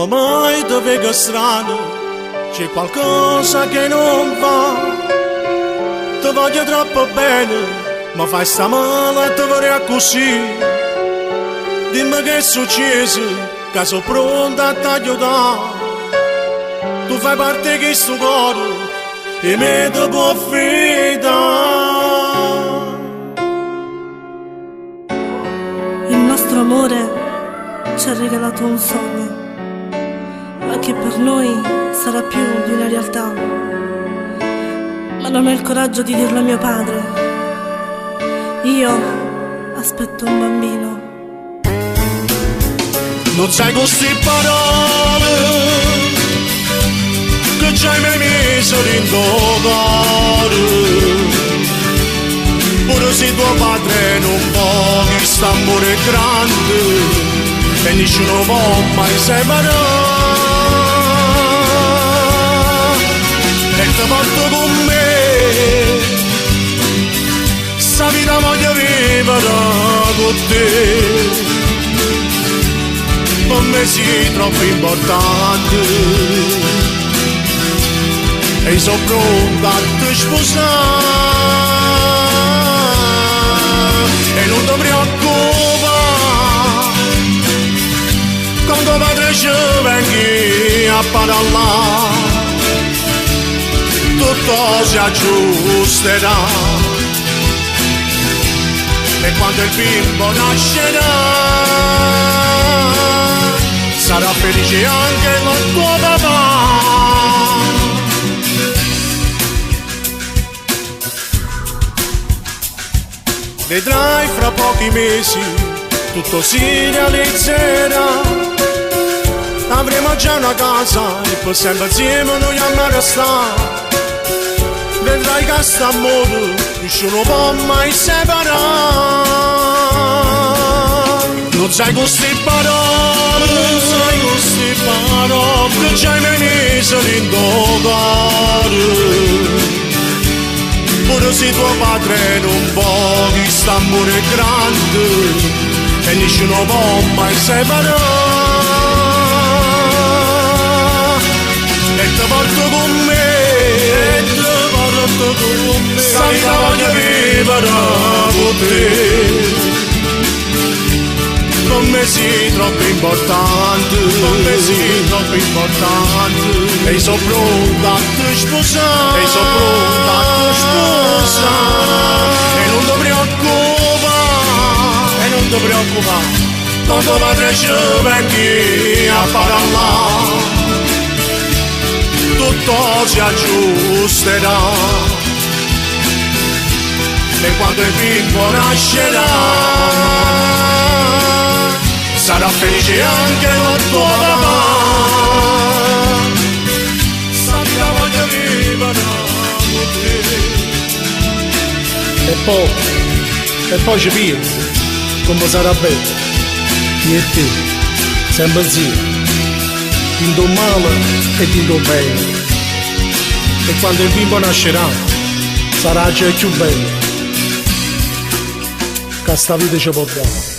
mai ti vedo strano, c'è qualcosa che non va. Ti voglio troppo bene, ma fai sta male e ti vorrei così. Dimmi che è successo, che sono pronta a ti aiutare. Tu fai parte di sto cuore e me ti può fidare. Il nostro amore ci ha regalato un sogno, ma che per noi sarà più di una realtà. Ma non ho il coraggio di dirlo a mio padre. Io aspetto un bambino. Non sai queste parole che già mi messo in tuo cuore. Pure se tuo padre non può, questo amore è grande e nessuno può mai separare. E ti porto con me, sta vita voglio vivere con te. Per me sei troppo importante e sono pronta a ti sposare. E non ti preoccupare, quando padre ci vengi a parlare, tutto si aggiusterà. E quando il bimbo nascerà, sarà felice anche il tuo papà. Vedrai fra pochi mesi tutto si realizzerà. Avremo già una casa e poi sempre insieme noi a restare. Vedrai che st'amore nessuno può mai separare. Non sai queste parole, non sai queste parole che già mi messo in tuo cuore. Pure se tuo padre non può, questo amore è grande e nessuno può mai separare. E ti porto con me, e ti porto con me, sta vita voglio vivere con te. Per me sei troppo importante, per me sei troppo importante e sono pronta a ti sposare, e sono pronta a ti sposare. E non ti preoccupare, e non ti preoccupare, quando padre ci vengi a parlare, tutto si aggiusterà. E quando il bimbo nascerà, sarà felice anche il tuo papà. Sta vita voglio vivere con te. E poi ci pensi come sarà bello. Io e te, sempre insieme, in do male e in do bene. E quando il bimbo nascerà, sarà già più bello che sta vita ci può dare.